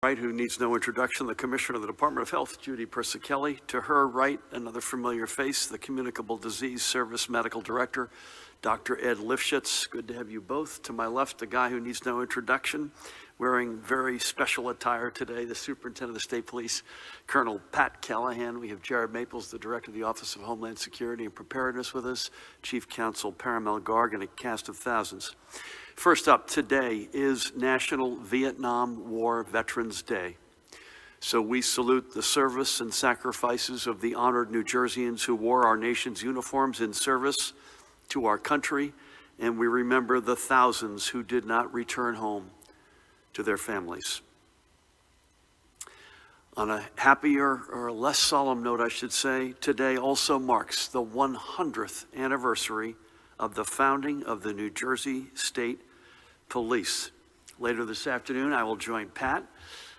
Right, who needs no introduction, the Commissioner of the Department of Health, Judy Persichelli. To her right, another familiar face, the Communicable Disease Service Medical Director, Dr. Ed Lifshitz. Good to have you both. To my left, the guy who needs no introduction, wearing very special attire today, the Superintendent of the State Police, Colonel Pat Callahan. We have Jared Maples, the Director of the Office of Homeland Security and Preparedness with us, Chief Counsel Paramel Garg, and a cast of thousands. First up today is National Vietnam War Veterans Day. So we salute the service and sacrifices of the honored New Jerseyans who wore our nation's uniforms in service to our country, and we remember the thousands who did not return home to their families. On a happier or less solemn note, I should say, today also marks the 100th anniversary of the founding of the New Jersey State Police. Later this afternoon, I will join Pat,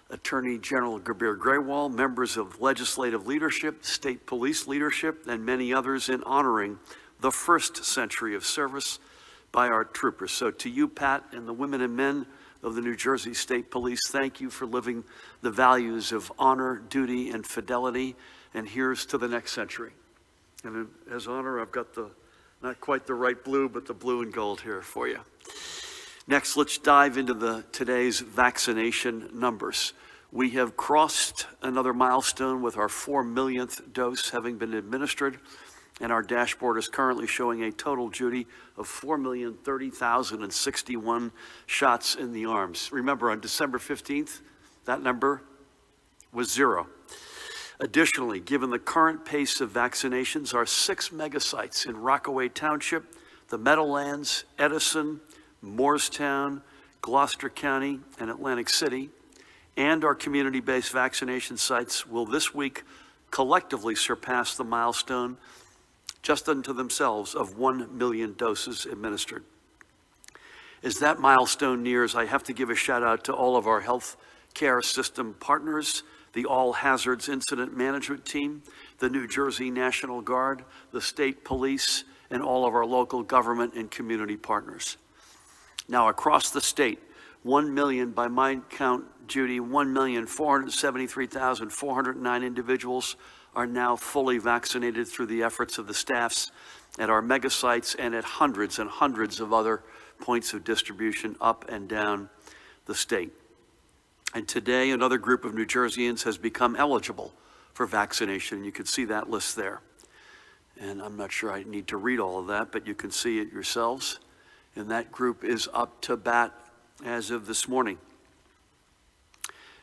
Attorney General Gabir Grewal, members of legislative leadership, state police leadership, and many others in honoring the first century of service by our troopers. So to you, Pat, and the women and men of the New Jersey State Police, thank you for living the values of honor, duty, and fidelity. And here's to the next century. And as honor, I've got the, not quite the right blue, but the blue and gold here for you. Next, let's dive into today's vaccination numbers. We have crossed another milestone with our 4 millionth dose having been administered, and our dashboard is currently showing a total, Judy, of 4,030,061 shots in the arms. Remember, on December 15th, that number was 0. Additionally, given the current pace of vaccinations, our 6 megasites in Rockaway Township, the Meadowlands, Edison, Moorestown, Gloucester County, and Atlantic City, and our community-based vaccination sites will this week collectively surpass the milestone just unto themselves of 1 million doses administered. As that milestone nears, I have to give a shout out to all of our health care system partners, the All Hazards Incident Management Team, the New Jersey National Guard, the state police, and all of our local government and community partners. Now, across the state, 1 million, by my count, Judy, 1,473,409 individuals are now fully vaccinated through the efforts of the staffs at our mega sites and at hundreds and hundreds of other points of distribution up and down the state. And today, another group of New Jerseyans has become eligible for vaccination. You can see that list there. And I'm not sure I need to read all of that, but you can see it yourselves. And that group is up to bat as of this morning.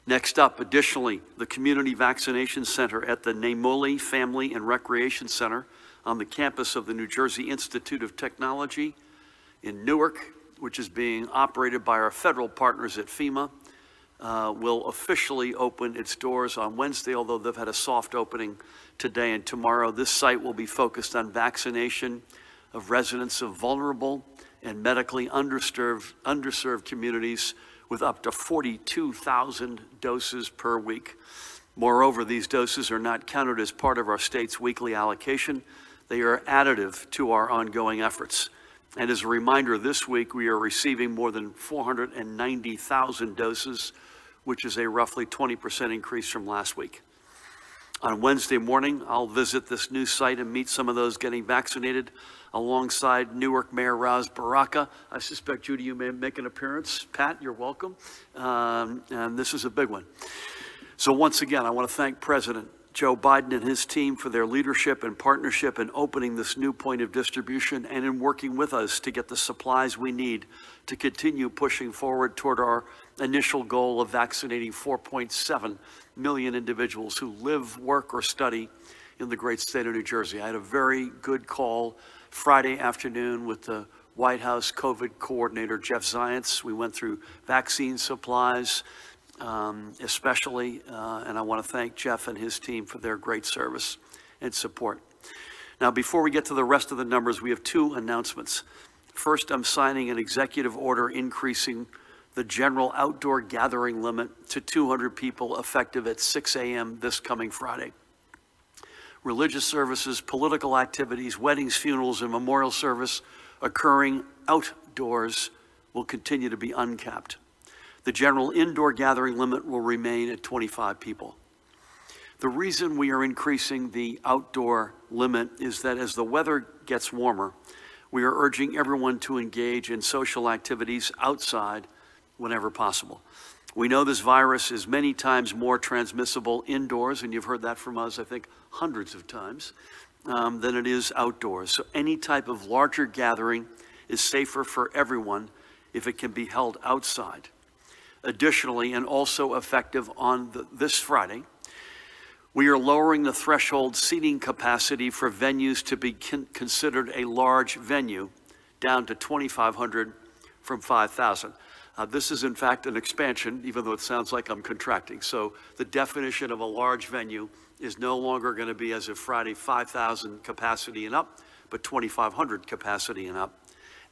Next up, additionally, the Community Vaccination Center at the Namoli Family and Recreation Center on the campus of the New Jersey Institute of Technology in Newark, which is being operated by our federal partners at FEMA, will officially open its doors on Wednesday, although they've had a soft opening today and tomorrow. This site will be focused on vaccination of residents of vulnerable and medically underserved communities with up to 42,000 doses per week. Moreover, these doses are not counted as part of our state's weekly allocation. They are additive to our ongoing efforts. And as a reminder, this week we are receiving more than 490,000 doses, which is a roughly 20% increase from last week. On Wednesday morning, I'll visit this new site and meet some of those getting vaccinated alongside Newark Mayor Raz Baraka. I suspect, Judy, you may make an appearance. Pat, you're welcome. And this is a big one. So once again, I want to thank President Joe Biden and his team for their leadership and partnership in opening this new point of distribution and in working with us to get the supplies we need to continue pushing forward toward our initial goal of vaccinating 4.7 million individuals who live, work, or study in the great state of New Jersey. I had a very good call Friday afternoon with the White House COVID coordinator, Jeff Zients. We went through vaccine supplies, especially, and I want to thank Jeff and his team for their great service and support. Now, before we get to the rest of the numbers, we have 2 announcements. First, I'm signing an executive order increasing the general outdoor gathering limit to 200 people effective at 6 a.m. this coming Friday. Religious services, political activities, weddings, funerals, and memorial service occurring outdoors will continue to be uncapped. The general indoor gathering limit will remain at 25 people. The reason we are increasing the outdoor limit is that as the weather gets warmer, we are urging everyone to engage in social activities outside whenever possible. We know this virus is many times more transmissible indoors, and you've heard that from us, I think, hundreds of times, than it is outdoors. So any type of larger gathering is safer for everyone if it can be held outside. Additionally, and also effective on this Friday, we are lowering the threshold seating capacity for venues to be considered a large venue down to 2,500 from 5,000. This is in fact an expansion, even though it sounds like I'm contracting. So the definition of a large venue is no longer going to be, as of Friday, 5,000 capacity and up, but 2,500 capacity and up.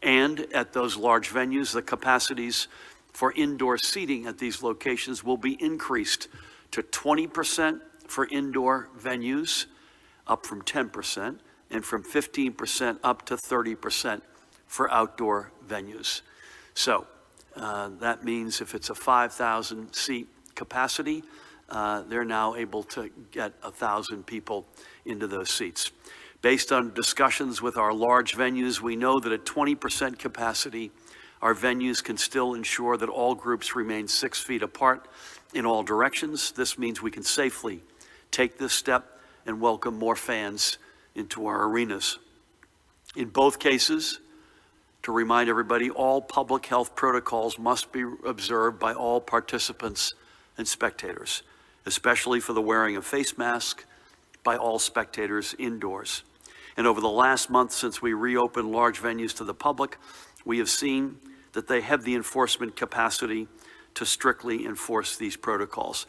And at those large venues, the capacities for indoor seating at these locations will be increased to 20% for indoor venues, up from 10%, and from 15% up to 30% for outdoor venues. So that means if it's a 5,000 seat capacity, they're now able to get 1,000 people into those seats. Based on discussions with our large venues, we know that at 20% capacity, our venues can still ensure that all groups remain 6 feet apart in all directions. This means we can safely take this step and welcome more fans into our arenas. In both cases, to remind everybody, all public health protocols must be observed by all participants and spectators, especially for the wearing of face masks by all spectators indoors. And over the last month since we reopened large venues to the public, we have seen that they have the enforcement capacity to strictly enforce these protocols.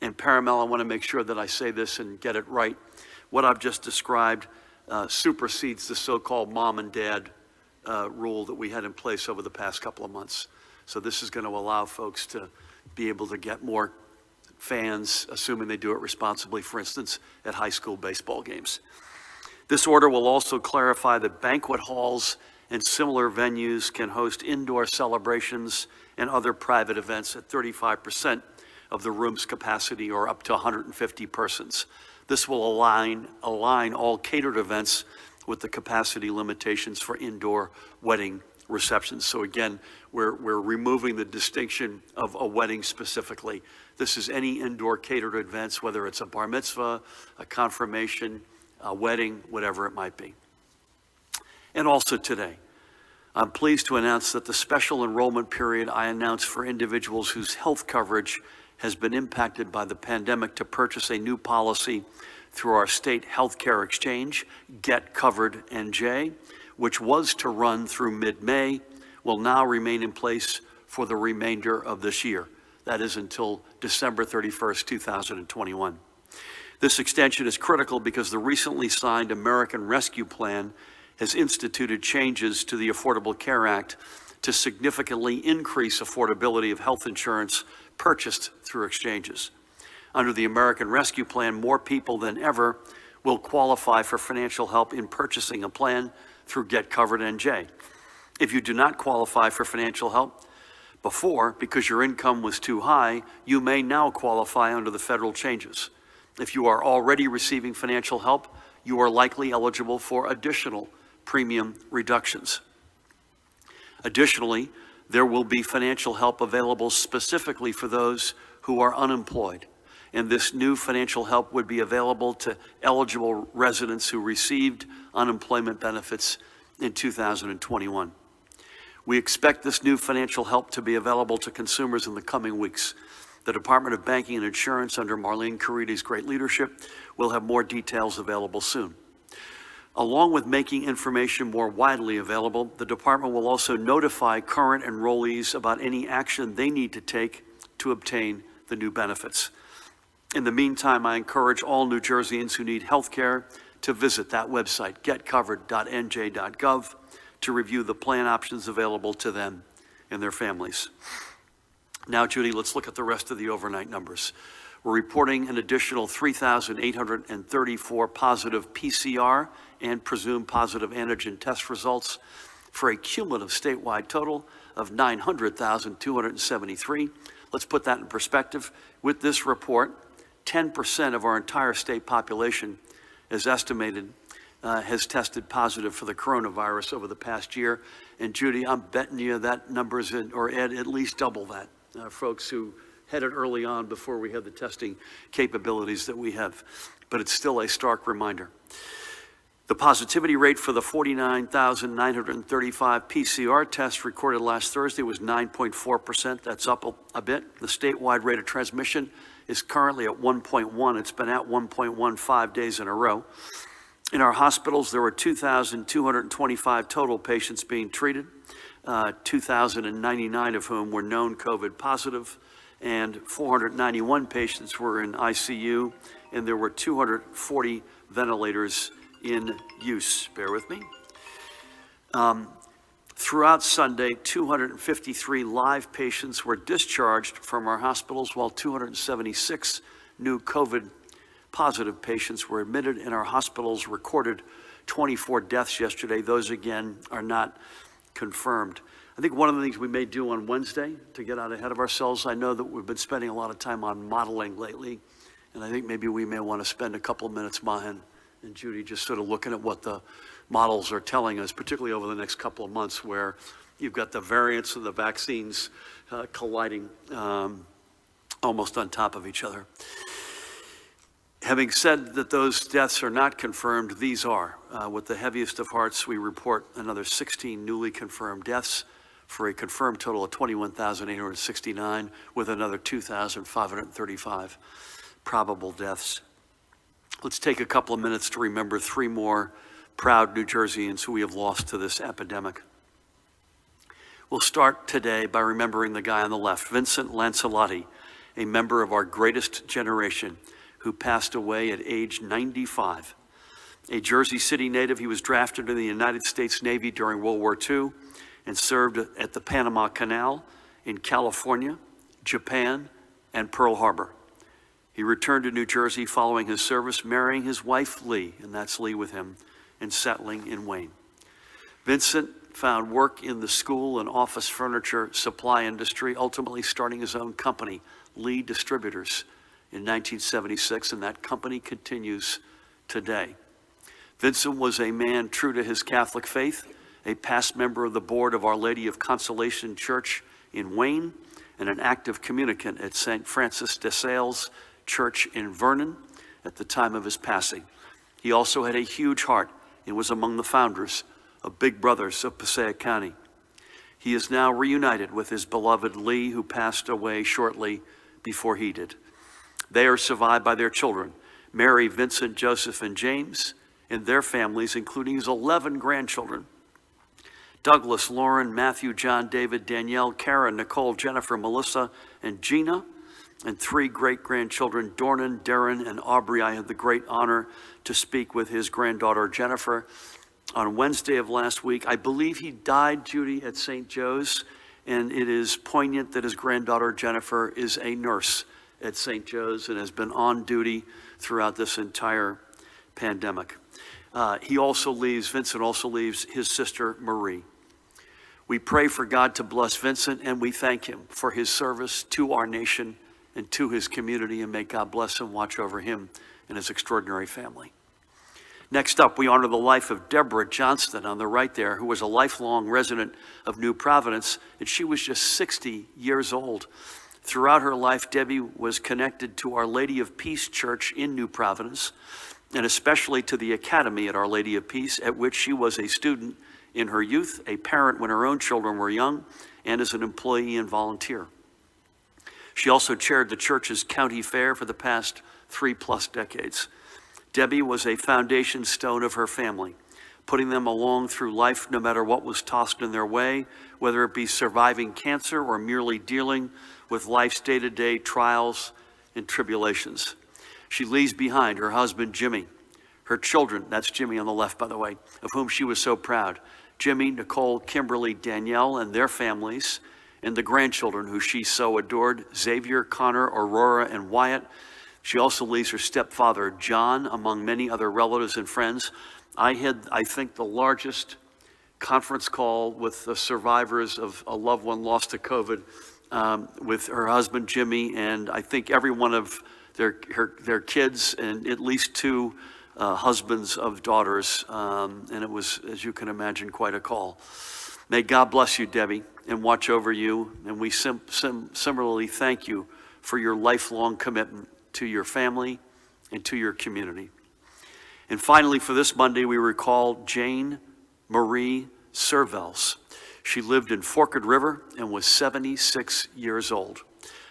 And paramount, I want to make sure that I say this and get it right. What I've just described supersedes the so-called mom and dad rule that we had in place over the past couple of months. So this is going to allow folks to be able to get more fans, assuming they do it responsibly, for instance, at high school baseball games. This order will also clarify that banquet halls and similar venues can host indoor celebrations and other private events at 35% of the room's capacity, or up to 150 persons. This will align all catered events with the capacity limitations for indoor wedding receptions. So again, we're removing the distinction of a wedding specifically. This is any indoor catered events, whether it's a bar mitzvah, a confirmation, a wedding, whatever it might be. And also today, I'm pleased to announce that the special enrollment period I announced for individuals whose health coverage has been impacted by the pandemic to purchase a new policy through our state healthcare exchange, Get Covered NJ, which was to run through mid-May, will now remain in place for the remainder of this year. That is until December 31st, 2021. This extension is critical because the recently signed American Rescue Plan has instituted changes to the Affordable Care Act to significantly increase affordability of health insurance purchased through exchanges. Under the American Rescue Plan, more people than ever will qualify for financial help in purchasing a plan through Get Covered NJ. If you do not qualify for financial help before because your income was too high, you may now qualify under the federal changes. If you are already receiving financial help, you are likely eligible for additional premium reductions. Additionally, there will be financial help available specifically for those who are unemployed. And this new financial help would be available to eligible residents who received unemployment benefits in 2021. We expect this new financial help to be available to consumers in the coming weeks. The Department of Banking and Insurance, under Marlene Caridi's great leadership, will have more details available soon. Along with making information more widely available, the department will also notify current enrollees about any action they need to take to obtain the new benefits. In the meantime, I encourage all New Jerseyans who need health care to visit that website, getcovered.nj.gov, to review the plan options available to them and their families. Now, Judy, let's look at the rest of the overnight numbers. We're reporting an additional 3,834 positive PCR and presumed positive antigen test results for a cumulative statewide total of 900,273. Let's put that in perspective. With this report, 10% of our entire state population is estimated has tested positive for the coronavirus over the past year. And Judy, I'm betting you that number's or Ed, at least double that. Folks who had it early on before we had the testing capabilities that we have. But it's still a stark reminder. The positivity rate for the 49,935 PCR tests recorded last Thursday was 9.4%. That's up a bit. The statewide rate of transmission is currently at 1.1. It's been at 1.15 days in a row. In our hospitals, there were 2,225 total patients being treated, 2,099 of whom were known COVID positive, and 491 patients were in ICU, and there were 240 ventilators in use. Bear with me. Throughout Sunday, 253 live patients were discharged from our hospitals, while 276 new COVID positive patients were admitted in our hospitals, recorded 24 deaths yesterday. Those, again, are not confirmed. I think one of the things we may do on Wednesday to get out ahead of ourselves, I know that we've been spending a lot of time on modeling lately, and I think maybe we may want to spend a couple of minutes, Mahan and Judy, just sort of looking at what the models are telling us, particularly over the next couple of months, where you've got the variants of the vaccines colliding almost on top of each other. Having said that those deaths are not confirmed, these are. With the heaviest of hearts, we report another 16 newly confirmed deaths for a confirmed total of 21,869, with another 2,535 probable deaths. Let's take a couple of minutes to remember 3 more proud New Jerseyans who we have lost to this epidemic. We'll start today by remembering the guy on the left, Vincent Lancelotti, a member of our greatest generation, who passed away at age 95. A Jersey City native, he was drafted in the United States Navy during World War II and served at the Panama Canal in California, Japan, and Pearl Harbor. He returned to New Jersey following his service, marrying his wife, Lee, and that's Lee with him, and settling in Wayne. Vincent found work in the school and office furniture supply industry, ultimately starting his own company, Lee Distributors, in 1976, and that company continues today. Vincent was a man true to his Catholic faith, a past member of the board of Our Lady of Consolation Church in Wayne, and an active communicant at St. Francis de Sales Church in Vernon at the time of his passing. He also had a huge heart and was among the founders of Big Brothers of Passaic County. He is now reunited with his beloved Lee, who passed away shortly before he did. They are survived by their children, Mary, Vincent, Joseph, and James, and their families, including his 11 grandchildren, Douglas, Lauren, Matthew, John, David, Danielle, Karen, Nicole, Jennifer, Melissa, and Gina, and 3 great-grandchildren, Dornan, Darren, and Aubrey. I had the great honor to speak with his granddaughter, Jennifer, on Wednesday of last week. I believe he died, Judy, at St. Joe's, and it is poignant that his granddaughter, Jennifer, is a nurse at St. Joe's and has been on duty throughout this entire pandemic. Vincent also leaves his sister, Marie. We pray for God to bless Vincent, and we thank him for his service to our nation and to his community, and may God bless and watch over him and his extraordinary family. Next up, we honor the life of Deborah Johnston on the right there, who was a lifelong resident of New Providence, and she was just 60 years old. Throughout her life, Debbie was connected to Our Lady of Peace Church in New Providence, and especially to the Academy at Our Lady of Peace, at which she was a student in her youth, a parent when her own children were young, and as an employee and volunteer. She also chaired the church's county fair for the past 3+ decades. Debbie was a foundation stone of her family, putting them along through life no matter what was tossed in their way, whether it be surviving cancer or merely dealing with life's day-to-day trials and tribulations. She leaves behind her husband, Jimmy, her children, that's Jimmy on the left, by the way, of whom she was so proud, Jimmy, Nicole, Kimberly, Danielle, and their families, and the grandchildren who she so adored, Xavier, Connor, Aurora, and Wyatt. She also leaves her stepfather, John, among many other relatives and friends. I had, I think, the largest conference call with the survivors of a loved one lost to COVID, with her husband, Jimmy, and I think every one of their kids, and at least two husbands of daughters. And it was, as you can imagine, quite a call. May God bless you, Debbie, and watch over you. And we similarly thank you for your lifelong commitment to your family and to your community. And finally, for this Monday, we recall Jane Marie Cervells. She lived in Forked River and was 76 years old.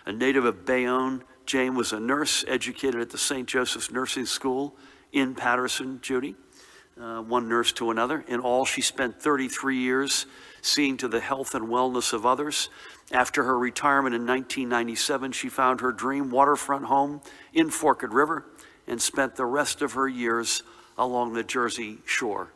A native of Bayonne, Jane was a nurse educated at the St. Joseph's Nursing School in Patterson, Judy, one nurse to another. In all, she spent 33 years seeing to the health and wellness of others. After her retirement in 1997, she found her dream waterfront home in Forked River and spent the rest of her years along the Jersey shore.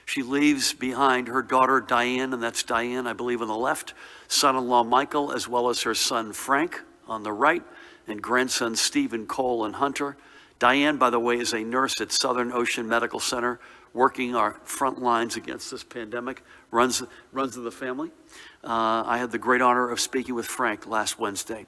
She leaves behind her daughter Diane, and that's Diane, I believe, on the left, son-in-law Michael, as well as her son Frank on the right, and grandsons Stephen, Cole, and Hunter. Diane, by the way, is a nurse at Southern Ocean Medical Center, working our front lines against this pandemic, runs in the family. I had the great honor of speaking with Frank last Wednesday.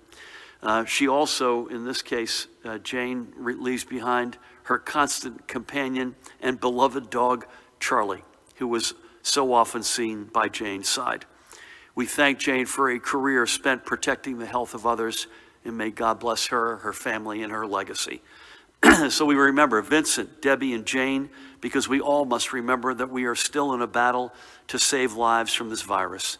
She also, in this case, Jane leaves behind her constant companion and beloved dog, Charlie, who was so often seen by Jane's side. We thank Jane for a career spent protecting the health of others, and may God bless her, her family, and her legacy. So we remember Vincent, Debbie, and Jane, because we all must remember that we are still in a battle to save lives from this virus.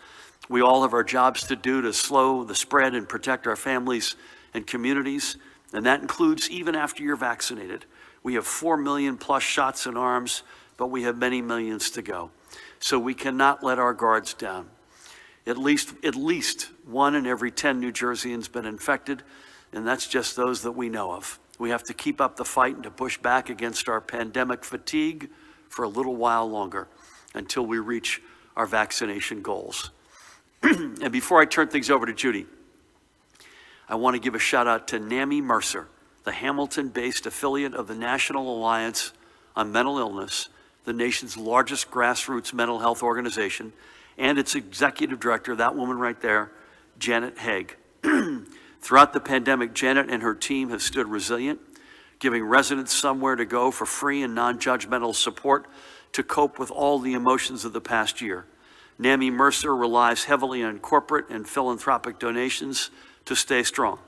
We all have our jobs to do to slow the spread and protect our families and communities, and that includes even after you're vaccinated. We have 4 million plus shots in arms, but we have many millions to go. So we cannot let our guards down. At least 1 in every 10 New Jerseyans been infected, and that's just those that we know of. We have to keep up the fight and to push back against our pandemic fatigue for a little while longer until we reach our vaccination goals. And before I turn things over to Judy, I want to give a shout out to NAMI Mercer, the Hamilton-based affiliate of the National Alliance on Mental Illness, the nation's largest grassroots mental health organization, and its executive director, that woman right there, Janet Haig. Throughout the pandemic, Janet and her team have stood resilient, giving residents somewhere to go for free and non-judgmental support to cope with all the emotions of the past year. NAMI Mercer relies heavily on corporate and philanthropic donations to stay strong,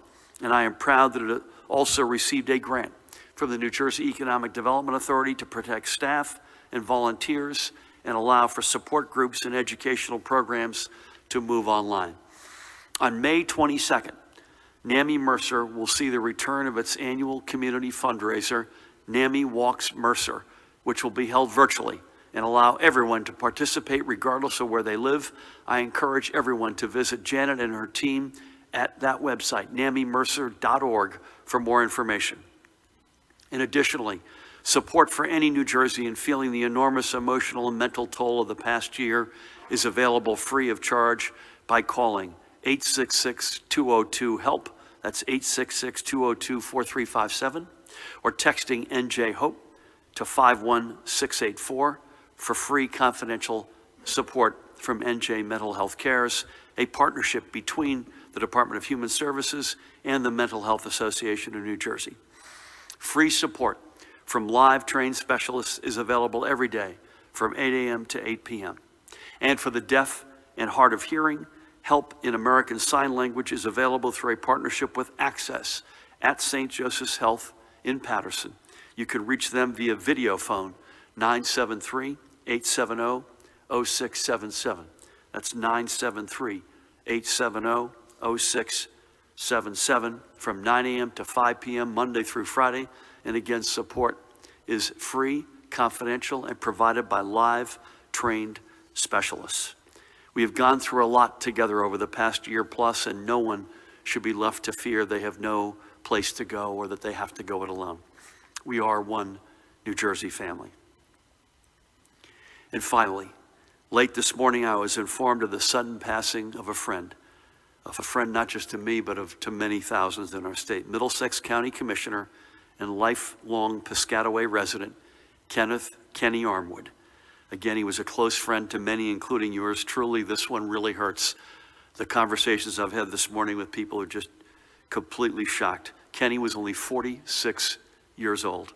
and I am proud that it also received a grant from the New Jersey Economic Development Authority to protect staff and volunteers and allow for support groups and educational programs to move online. On May 22nd, NAMI Mercer will see the return of its annual community fundraiser, NAMI Walks Mercer, which will be held virtually and allow everyone to participate regardless of where they live. I encourage everyone to visit Janet and her team at that website, namimercer.org, for more information. And additionally, support for any New Jerseyan feeling the enormous emotional and mental toll of the past year is available free of charge by calling 866-202-HELP. That's 866-202-4357, or texting NJ Hope to 51684 for free confidential support from NJ Mental Health Cares, a partnership between the Department of Human Services and the Mental Health Association of New Jersey. Free support from live trained specialists is available every day from 8 a.m. to 8 p.m. And for the deaf and hard of hearing, help in American Sign Language is available through a partnership with Access at St. Joseph's Health in Patterson. You can reach them via video phone, 973-870-0677. That's 973-870-0677 from 9 a.m. to 5 p.m. Monday through Friday. And again, support is free, confidential, and provided by live trained specialists. We have gone through a lot together over the past year plus, and no one should be left to fear they have no place to go or that they have to go it alone. We are one New Jersey family. And finally, late this morning, I was informed of the sudden passing of a friend not just to me, but to many thousands in our state. Middlesex County Commissioner and lifelong Piscataway resident, Kenny Armwood. Again, he was a close friend to many, including yours truly. This one really hurts. The conversations I've had this morning with people are just completely shocked. Kenny was only 46 years old.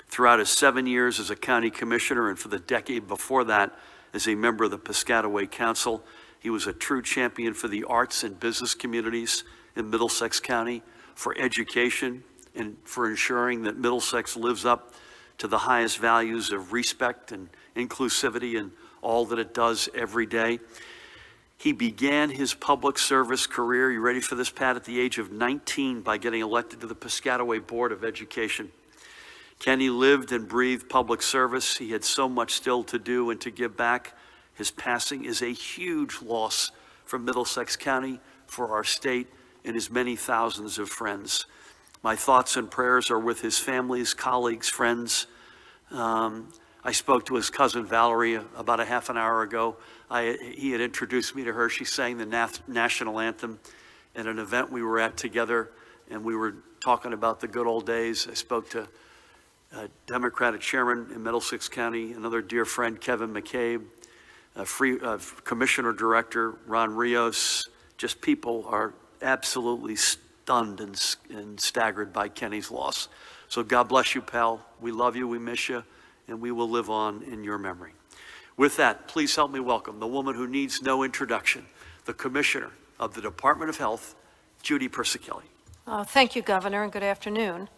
Throughout his 7 years as a county commissioner and for the decade before that as a member of the Piscataway Council, he was a true champion for the arts and business communities in Middlesex County, for education, and for ensuring that Middlesex lives up to the highest values of respect and inclusivity in all that it does every day. He began his public service career, you ready for this, Pat, at the age of 19 by getting elected to the Piscataway Board of Education. Kenny lived and breathed public service. He had so much still to do and to give back. His passing is a huge loss for Middlesex County, for our state, and his many thousands of friends. My thoughts and prayers are with his families, colleagues, friends. I spoke to his cousin Valerie about a half an hour ago. He had introduced me to her. She sang the national anthem at an event we were at together, and we were talking about the good old days. I spoke to Democratic chairman in Middlesex County, another dear friend, Kevin McCabe, Commissioner Director Ron Rios. Just people are absolutely stunned and staggered by Kenny's loss. So God bless you, pal. We love you, we miss you, and we will live on in your memory. With that, please help me welcome the woman who needs no introduction, the Commissioner of the Department of Health, Judy Persichelli. Thank you, Governor, and good afternoon.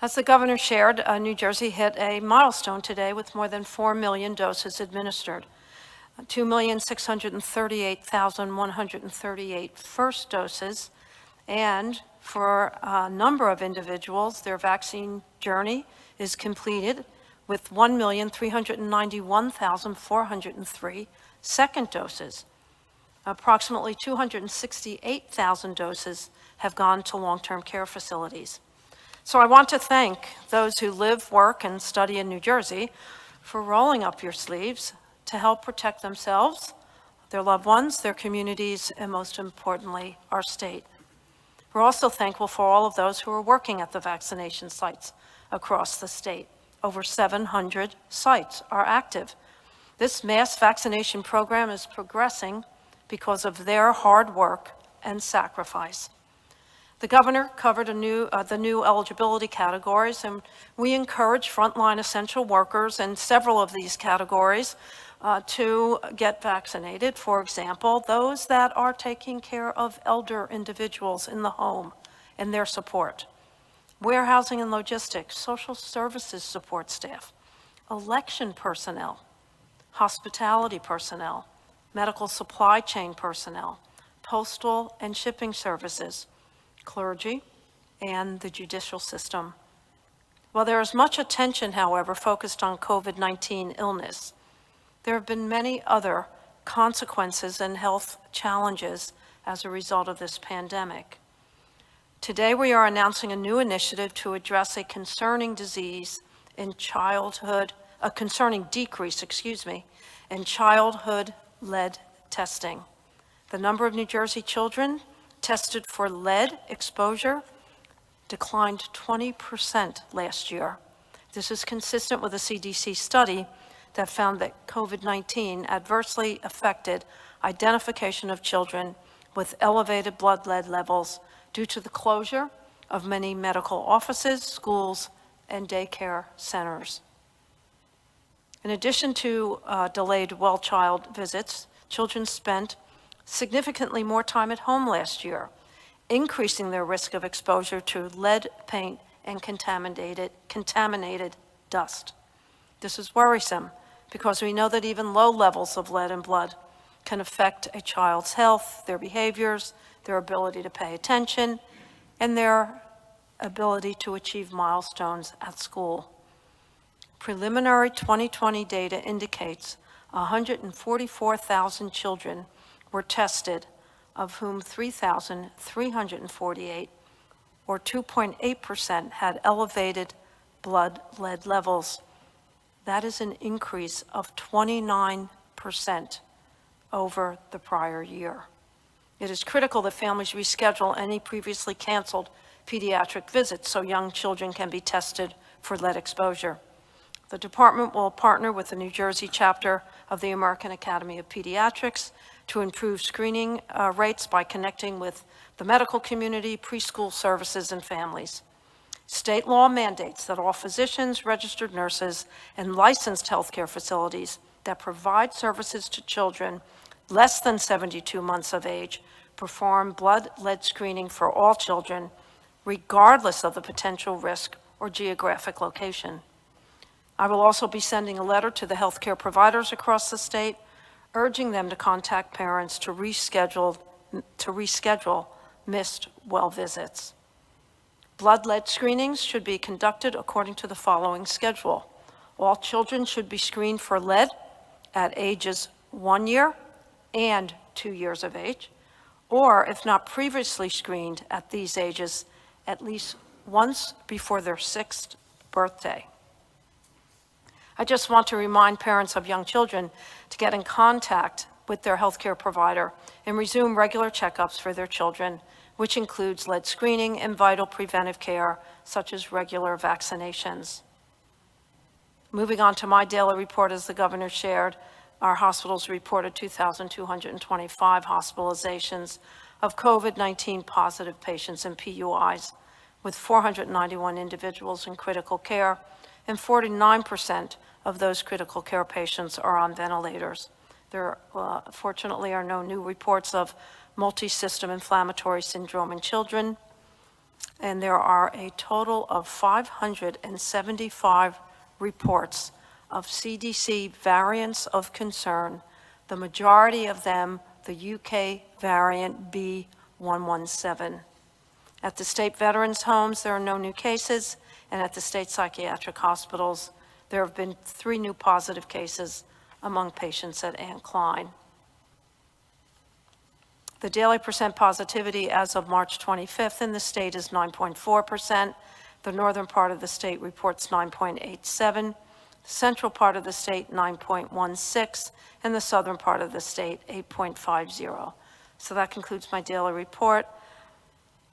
As the Governor shared, New Jersey hit a milestone today with more than 4 million doses administered. 2,638,138 first doses, and for a number of individuals, their vaccine journey is completed with 1,391,403 second doses. Approximately 268,000 doses have gone to long-term care facilities. So I want to thank those who live, work, and study in New Jersey for rolling up your sleeves to help protect themselves, their loved ones, their communities, and most importantly, our state. We're also thankful for all of those who are working at the vaccination sites across the state. Over 700 sites are active. This mass vaccination program is progressing because of their hard work and sacrifice. The Governor covered the new eligibility categories, and we encourage frontline essential workers in several of these categories to get vaccinated. For example, those that are taking care of elder individuals in the home and their support, warehousing and logistics, social services support staff, election personnel, hospitality personnel, medical supply chain personnel, postal and shipping services, clergy, and the judicial system. While there is much attention, however, focused on COVID-19 illness, there have been many other consequences and health challenges as a result of this pandemic. Today, we are announcing a new initiative to address a concerning disease in childhood, a concerning decrease, in childhood-lead testing. The number of New Jersey children tested for lead exposure declined 20% last year. This is consistent with a CDC study that found that COVID-19 adversely affected identification of children with elevated blood lead levels due to the closure of many medical offices, schools, and daycare centers. In addition to delayed well child visits, children spent significantly more time at home last year, increasing their risk of exposure to lead paint and contaminated dust. This is worrisome because we know that even low levels of lead in blood can affect a child's health, their behaviors, their ability to pay attention, and their ability to achieve milestones at school. Preliminary 2020 data indicates 144,000 children were tested, of whom 3,348, or 2.8%, had elevated blood lead levels. That is an increase of 29% over the prior year. It is critical that families reschedule any previously canceled pediatric visits so young children can be tested for lead exposure. The department will partner with the New Jersey chapter of the American Academy of Pediatrics to improve screening rates by connecting with the medical community, preschool services, and families. State law mandates that all physicians, registered nurses, and licensed healthcare facilities that provide services to children less than 72 months of age perform blood-lead screening for all children, regardless of the potential risk or geographic location. I will also be sending a letter to the healthcare providers across the state, urging them to contact parents to reschedule missed well visits. Blood-lead screenings should be conducted according to the following schedule. All children should be screened for lead at ages 1 year and 2 years of age, or if not previously screened at these ages, at least once before their 6th birthday. I just want to remind parents of young children to get in contact with their healthcare provider and resume regular checkups for their children, which includes lead screening and vital preventive care, such as regular vaccinations. Moving on to my daily report, as the governor shared, our hospitals reported 2,225 hospitalizations of COVID-19 positive patients and PUIs, with 491 individuals in critical care, and 49% of those critical care patients are on ventilators. There, fortunately, are no new reports of multi-system inflammatory syndrome in children, and there are a total of 575 reports of CDC variants of concern, the majority of them the UK variant B117. At the state veterans' homes, there are no new cases, and at the state psychiatric hospitals, there have been 3 new positive cases among patients at Ann Klein. The daily percent positivity as of March 25th in the state is 9.4%. The northern part of the state reports 9.87%, the central part of the state 9.16%, and the southern part of the state 8.50%. So that concludes my daily report.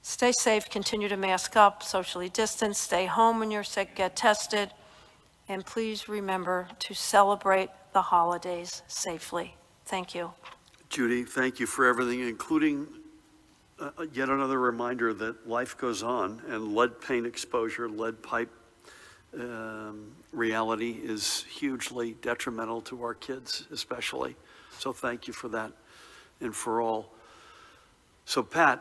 Stay safe, continue to mask up, socially distance, stay home when you're sick, get tested, and please remember to celebrate the holidays safely. Thank you. Judy, thank you for everything, including yet another reminder that life goes on, and lead paint exposure, lead pipe reality is hugely detrimental to our kids especially. So thank you for that and for all. So Pat,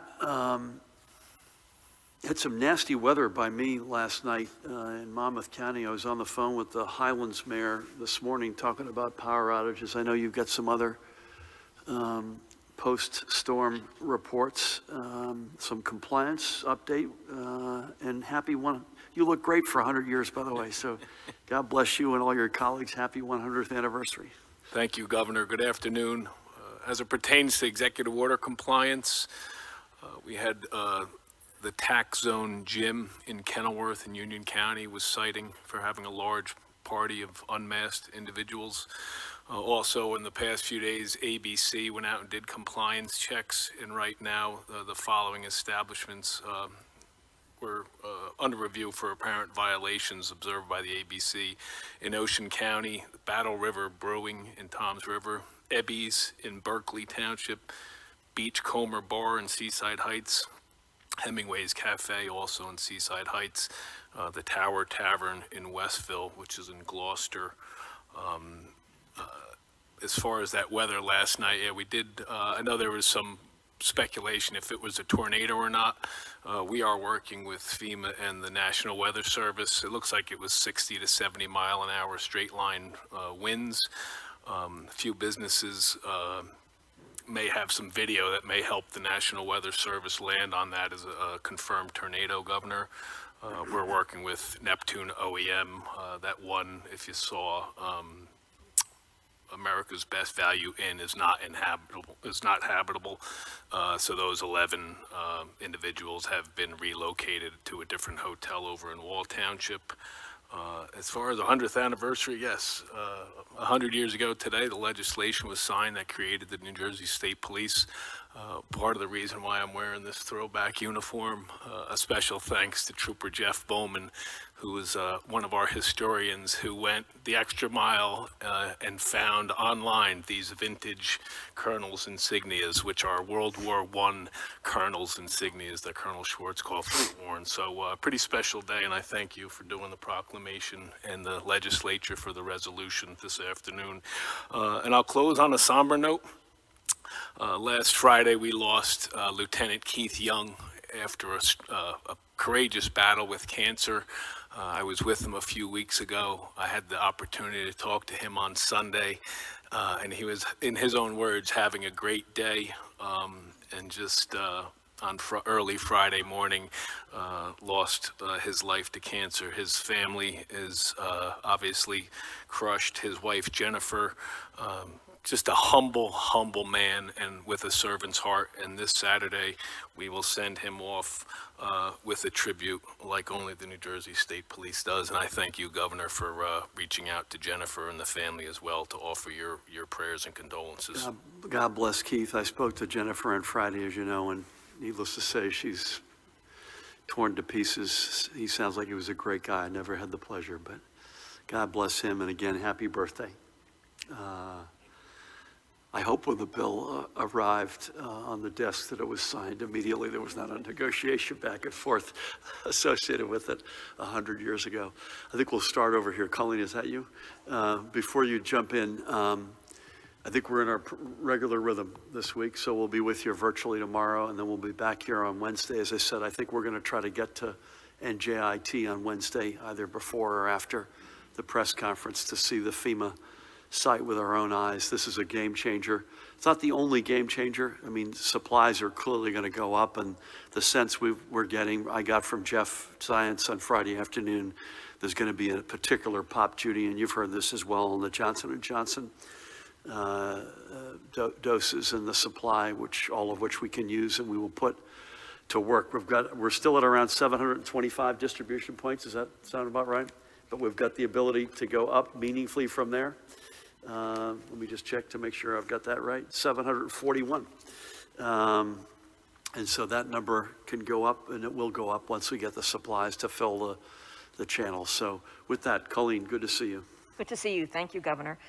had some nasty weather by me last night in Monmouth County. I was on the phone with the Highlands mayor this morning talking about power outages. I know you've got some other post-storm reports, some compliance update, and happy one. You look great for 100 years, by the way, so God bless you and all your colleagues. Happy 100th anniversary. Thank you, Governor. Good afternoon. As it pertains to executive order compliance, we had the tax zone gym in Kenilworth in Union County was citing for having a large party of unmasked individuals. Also, in the past few days, ABC went out and did compliance checks, and right now the following establishments were under review for apparent violations observed by the ABC in Ocean County, Battle River Brewing in Toms River, Ebby's in Berkeley Township, Beachcomber Bar in Seaside Heights, Hemingway's Cafe also in Seaside Heights, the Tower Tavern in Westville, which is in Gloucester. As far as that weather last night, yeah, we did, I know there was some speculation if it was a tornado or not. We are working with FEMA and the National Weather Service. It looks like it was 60 to 70 mile an hour straight line winds. A few businesses may have some video that may help the National Weather Service land on that as a confirmed tornado, Governor. We're working with Neptune OEM. That one, if you saw, America's Best Value Inn is not habitable. So those 11 individuals have been relocated to a different hotel over in Wall Township. As far as the 100th anniversary, yes, 100 years ago today, the legislation was signed that created the New Jersey State Police. Part of the reason why I'm wearing this throwback uniform. A special thanks to Trooper Jeff Bowman, who is one of our historians who went the extra mile and found online these vintage colonel's insignias, which are World War I colonel's insignias that Colonel Schwarzkopf worn. So a pretty special day, and I thank you for doing the proclamation and the legislature for the resolution this afternoon. And I'll close on a somber note. Last Friday, we lost Lieutenant Keith Young after a courageous battle with cancer. I was with him a few weeks ago. I had the opportunity to talk to him on Sunday, and he was, in his own words, having a great day. And just on early Friday morning, lost his life to cancer. His family is obviously crushed. His wife, Jennifer, just a humble man and with a servant's heart. And this Saturday, we will send him off with a tribute like only the New Jersey State Police does. And I thank you, Governor, for reaching out to Jennifer and the family as well to offer your prayers and condolences. God bless Keith. I spoke to Jennifer on Friday, as you know, and needless to say, she's torn to pieces. He sounds like he was a great guy. I never had the pleasure, but God bless him. And again, happy birthday. I hope when the bill arrived on the desk that it was signed immediately. There was not a negotiation back and forth associated with it 100 years ago. I think we'll start over here. Colleen, is that you? Before you jump in, I think we're in our regular rhythm this week, so we'll be with you virtually tomorrow, and then we'll be back here on Wednesday. As I said, I think we're going to try to get to NJIT on Wednesday, either before or after the press conference, to see the FEMA site with our own eyes. This is a game changer. It's not the only game changer. I mean, supplies are clearly going to go up, and the sense we're getting, I got from Jeff Zients on Friday afternoon, there's going to be a particular pop, Judy, and you've heard this as well, on the Johnson & Johnson doses and the supply, all of which we can use and we will put to work. We're still at around 725 distribution points. Does that sound about right? But we've got the ability to go up meaningfully from there. Let me just check to make sure I've got that right. 741. And so that number can go up, and it will go up once we get the supplies to fill the channels. So with that, Colleen, good to see you. Good to see you. Thank you, Governor.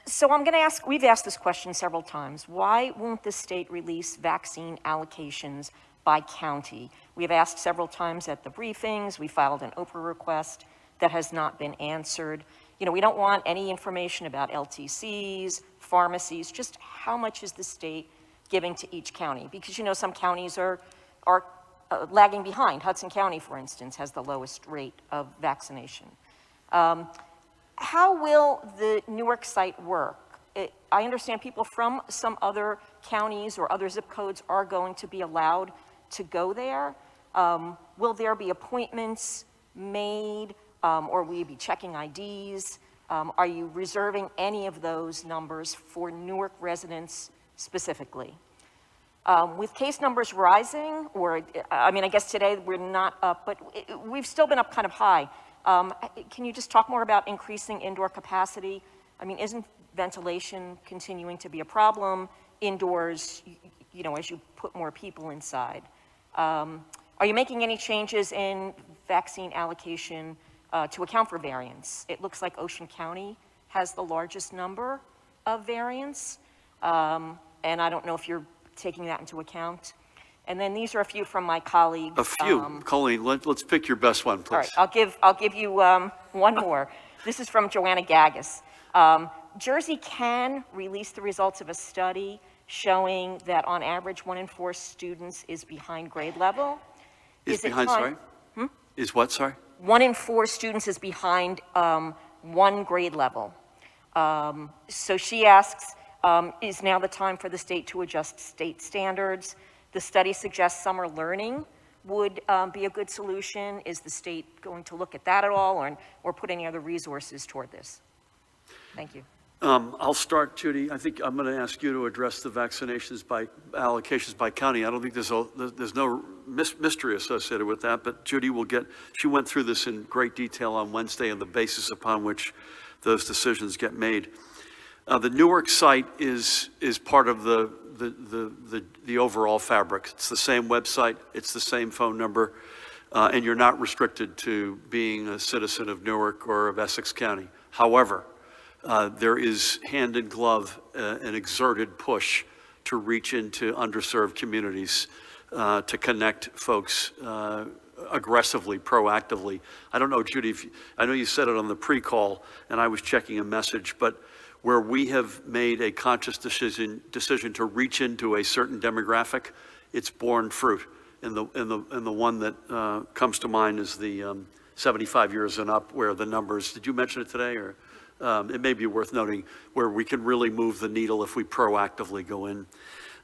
So I'm going to ask, we've asked this question several times. Why won't the state release vaccine allocations by county? We have asked several times at the briefings. We filed an Oprah request that has not been answered. You know, we don't want any information about LTCs, pharmacies, just how much is the state giving to each county? Because, you know, some counties are lagging behind. Hudson County, for instance, has the lowest rate of vaccination. How will the Newark site work? I understand people from some other counties or other zip codes are going to be allowed to go there. Will there be appointments made, or will you be checking IDs? Are you reserving any of those numbers for Newark residents specifically? With case numbers rising, or I mean, I guess today we're not up, but we've still been up kind of high. Can you just talk more about increasing indoor capacity? I mean, isn't ventilation continuing to be a problem indoors, you know, as you put more people inside? Are you making any changes in vaccine allocation to account for variants? It looks like Ocean County has the largest number of variants, and I don't know if you're taking that into account. And then these are a few from my colleagues. A few. Colleen, let's pick your best one, please. All right, I'll give you one more. This is from Joanna Gagis. Jersey can release the results of a study showing that on average 1 in 4 students is behind grade level. Is behind, sorry? Is what, sorry? 1 in 4 students is behind 1 grade level. So she asks, is now the time for the state to adjust state standards? The study suggests summer learning would be a good solution. Is the state going to look at that at all, or put any other resources toward this? Thank you. I'll start, Judy. I think I'm going to ask you to address the vaccinations by allocations by county. I don't think there's no mystery associated with that, but Judy she went through this in great detail on Wednesday and the basis upon which those decisions get made. The Newark site is part of the the overall fabric. It's the same website, it's the same phone number, and you're not restricted to being a citizen of Newark or of Essex County. However, there is hand in glove an exerted push to reach into underserved communities, to connect folks aggressively, proactively. I don't know, Judy, I know you said it on the pre-call, and I was checking a message, but where we have made a conscious decision to reach into a certain demographic, it's borne fruit. And the one that comes to mind is the 75 years and up, where the numbers, did you mention it today, or it may be worth noting, where we can really move the needle if we proactively go in.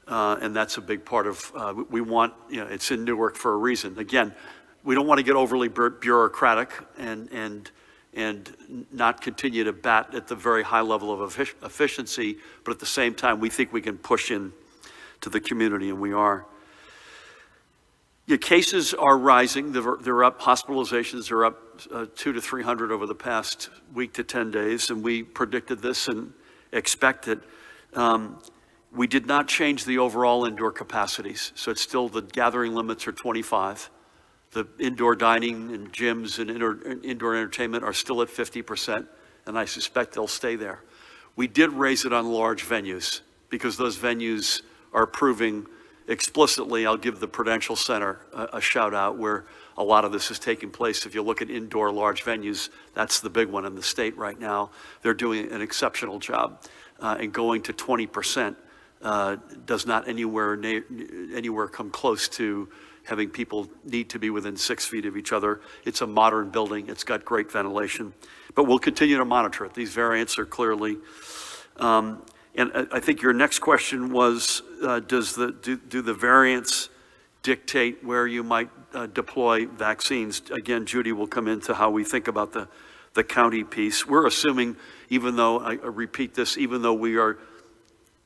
And that's a big part of, we want, it's in Newark for a reason. Again, we don't want to get overly bureaucratic and not continue to bat at the very high level of efficiency, but at the same time, we think we can push in to the community, and we are. Your cases are rising. They're up. Hospitalizations are up 200 to 300 over the past week to 10 days, and we predicted this and expect it. We did not change the overall indoor capacities, so it's still, the gathering limits are 25. The indoor dining and gyms and indoor entertainment are still at 50%, and I suspect they'll stay there. We did raise it on large venues because those venues are proving explicitly. I'll give the Prudential Center a shout out, where a lot of this is taking place. If you look at indoor large venues, that's the big one in the state right now. They're doing an exceptional job, and going to 20% does not anywhere come close to having people need to be within 6 feet of each other. It's a modern building. It's got great ventilation, but we'll continue to monitor it. These variants are clearly, and I think your next question was, do the variants dictate where you might deploy vaccines? Again, Judy will come into how we think about the county piece. We're assuming, even though, I repeat this, even though we are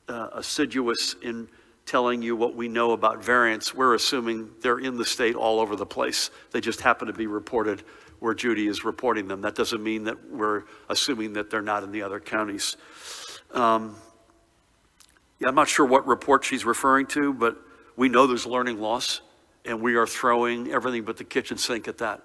assiduous in telling you what we know about variants, we're assuming they're in the state all over the place. They just happen to be reported where Judy is reporting them. That doesn't mean that we're assuming that they're not in the other counties. Yeah, I'm not sure what report she's referring to, but we know there's learning loss, and we are throwing everything but the kitchen sink at that.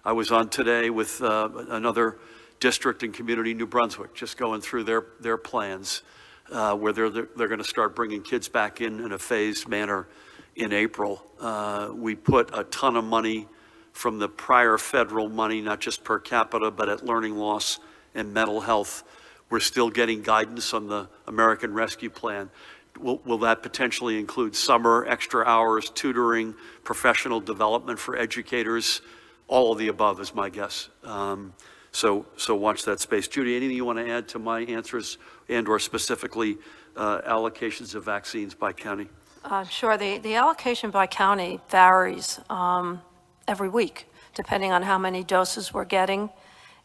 I was on today with another district and community, New Brunswick, just going through their plans, where they're going to start bringing kids back in a phased manner in April. We put a ton of money from the prior federal money, not just per capita, but at learning loss and mental health. We're still getting guidance on the American Rescue Plan. Will that potentially include summer, extra hours, tutoring, professional development for educators? All of the above is my guess. So watch that space. Judy, anything you want to add to my answers and or specifically allocations of vaccines by county? Sure. The allocation by county varies every week, depending on how many doses we're getting.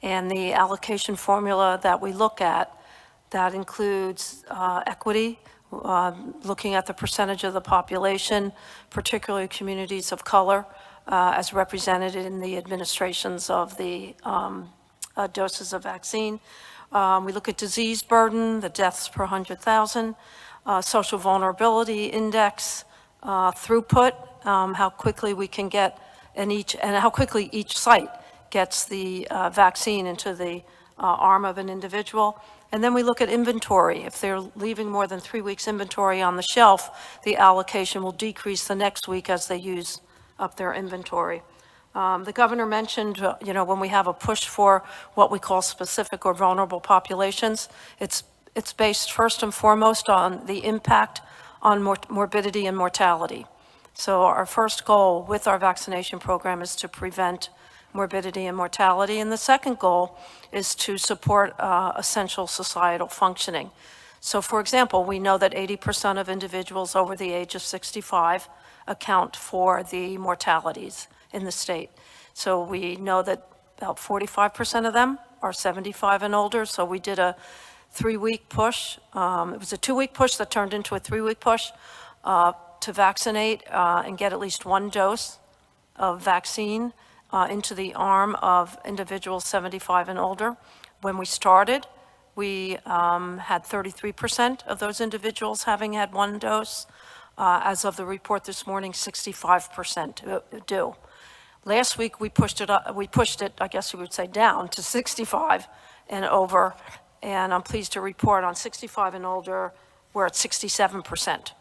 And the allocation formula that we look at, that includes equity, looking at the percentage of the population, particularly communities of color, as represented in the administrations of the doses of vaccine. We look at disease burden, the deaths per 100,000, social vulnerability index, throughput, how quickly we can get and how quickly each site gets the vaccine into the arm of an individual. And then we look at inventory. If they're leaving more than 3 weeks inventory on the shelf, the allocation will decrease the next week as they use up their inventory. The governor mentioned, when we have a push for what we call specific or vulnerable populations, it's based first and foremost on the impact on morbidity and mortality. So our first goal with our vaccination program is to prevent morbidity and mortality. And the second goal is to support essential societal functioning. So for example, we know that 80% of individuals over the age of 65 account for the mortalities in the state. So we know that about 45% of them are 75 and older. So we did a 3-week push. It was a 2-week push that turned into a 3-week push to vaccinate and get at least 1 dose of vaccine into the arm of individuals 75 and older. When we started, we had 33% of those individuals having had one dose. As of the report this morning, 65% do. Last week, we pushed it, I guess you would say, down to 65 and over, and I'm pleased to report on 65 and older, we're at 67%.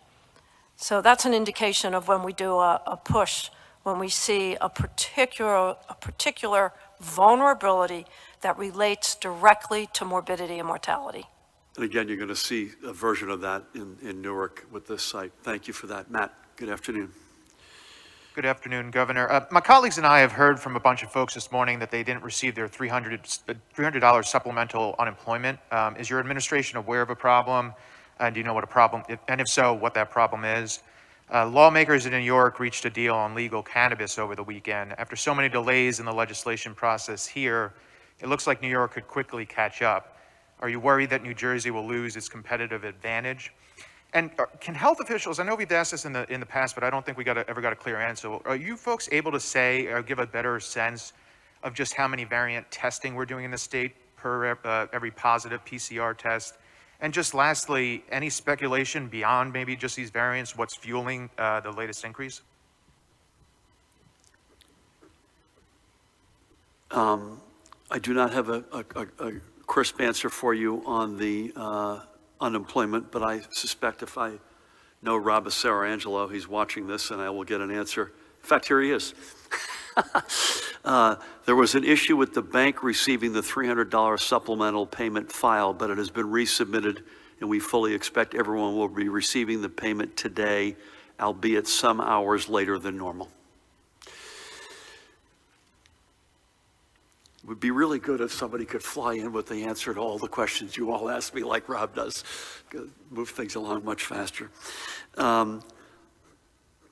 So that's an indication of when we do a push, when we see a particular vulnerability that relates directly to morbidity and mortality. And again, you're going to see a version of that in Newark with this site. Thank you for that. Matt, good afternoon. Good afternoon, Governor. My colleagues and I have heard from a bunch of folks this morning that they didn't receive their $300 supplemental unemployment. Is your administration aware of a problem? Do you know what a problem, and if so, what that problem is? Lawmakers in New York reached a deal on legal cannabis over the weekend. After so many delays in the legislation process here, it looks like New York could quickly catch up. Are you worried that New Jersey will lose its competitive advantage? And can health officials, I know we've asked this in the past, but I don't think we ever got a clear answer. Are you folks able to say or give a better sense of just how many variant testing we're doing in the state per every positive PCR test? And just lastly, any speculation beyond maybe just these variants, what's fueling the latest increase? I do not have a crisp answer for you on the unemployment, but I suspect if I know Rob Sarangelo, he's watching this, and I will get an answer. In fact, here he is. There was an issue with the bank receiving the $300 supplemental payment file, but it has been resubmitted, and we fully expect everyone will be receiving the payment today, albeit some hours later than normal. It would be really good if somebody could fly in with the answer to all the questions you all ask me, like Rob does. Move things along much faster.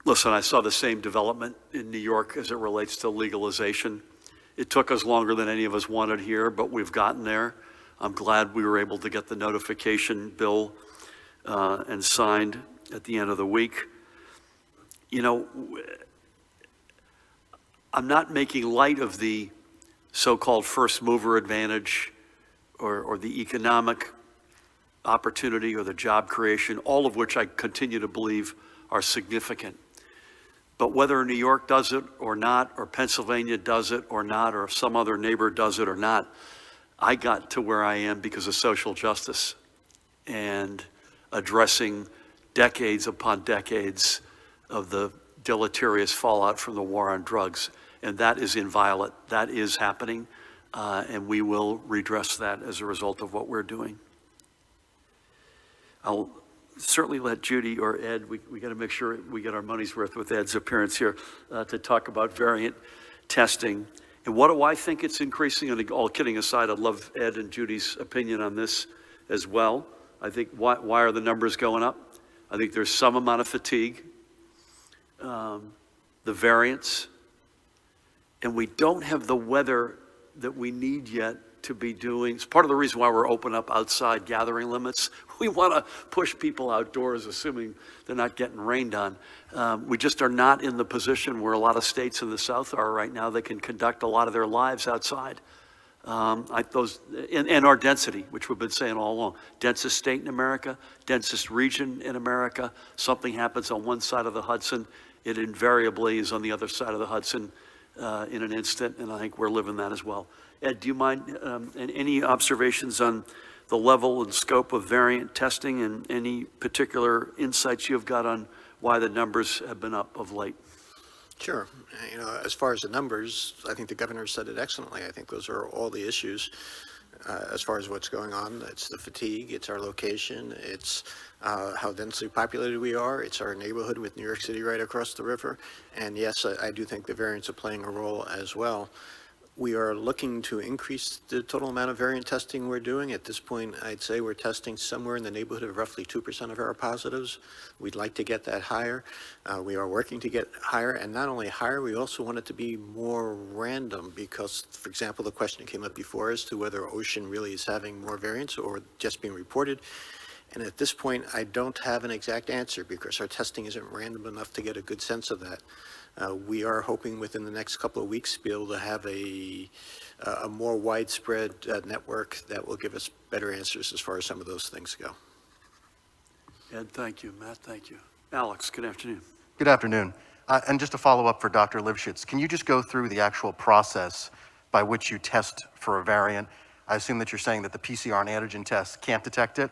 Listen, I saw the same development in New York as it relates to legalization. It took us longer than any of us wanted here, but we've gotten there. I'm glad we were able to get the notification bill and signed at the end of the week. You know, I'm not making light of the so-called first mover advantage or the economic opportunity or the job creation, all of which I continue to believe are significant. But whether New York does it or not, or Pennsylvania does it or not, or if some other neighbor does it or not, I got to where I am because of social justice and addressing decades upon decades of the deleterious fallout from the war on drugs. And that is inviolate. That is happening, and we will redress that as a result of what we're doing. I'll certainly let Judy or Ed, we got to make sure we get our money's worth with Ed's appearance here to talk about variant testing. And what do I think it's increasing? And all kidding aside, I'd love Ed and Judy's opinion on this as well. I think why are the numbers going up? I think there's some amount of fatigue, the variants, and we don't have the weather that we need yet to be doing. It's part of the reason why we're open up outside gathering limits. We want to push people outdoors, assuming they're not getting rained on. We just are not in the position where a lot of states in the South are right now. They can conduct a lot of their lives outside. And our density, which we've been saying all along, densest state in America, densest region in America. Something happens on one side of the Hudson, it invariably is on the other side of the Hudson in an instant, and I think we're living that as well. Ed, do you mind, and any observations on the level and scope of variant testing and any particular insights you've got on why the numbers have been up of late? Sure. You know, as far as the numbers, I think the governor said it excellently. I think those are all the issues as far as what's going on. It's the fatigue, it's our location, it's how densely populated we are, it's our neighborhood with New York City right across the river. And yes, I do think the variants are playing a role as well. We are looking to increase the total amount of variant testing we're doing. At this point, I'd say we're testing somewhere in the neighborhood of roughly 2% of our positives. We'd like to get that higher. We are working to get higher, and not only higher, we also want it to be more random because, for example, the question came up before as to whether Ocean really is having more variants or just being reported. And at this point, I don't have an exact answer because our testing isn't random enough to get a good sense of that. We are hoping within the next couple of weeks to be able to have a more widespread network that will give us better answers as far as some of those things go. Ed, thank you. Matt, thank you. Alex, good afternoon. Good afternoon. And just to follow up for Dr. Lifshitz, can you just go through the actual process by which you test for a variant? I assume that you're saying that the PCR and antigen tests can't detect it.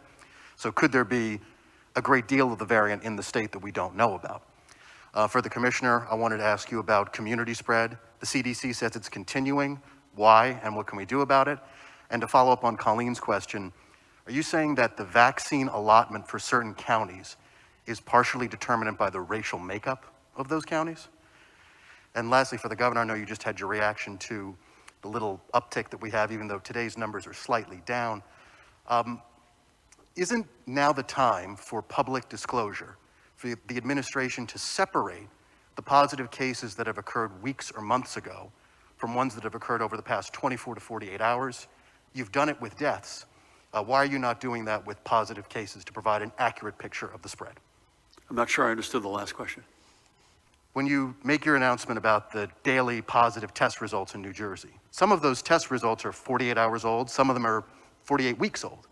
So could there be a great deal of the variant in the state that we don't know about? For the commissioner, I wanted to ask you about community spread. The CDC says it's continuing. Why and what can we do about it? And to follow up on Colleen's question, are you saying that the vaccine allotment for certain counties is partially determined by the racial makeup of those counties? And lastly, for the governor, I know you just had your reaction to the little uptick that we have, even though today's numbers are slightly down. Isn't now the time for public disclosure, for the administration to separate the positive cases that have occurred weeks or months ago from ones that have occurred over the past 24 to 48 hours? You've done it with deaths. Why are you not doing that with positive cases to provide an accurate picture of the spread? I'm not sure I understood the last question. When you make your announcement about the daily positive test results in New Jersey, some of those test results are 48 hours old, some of them are 48 weeks old.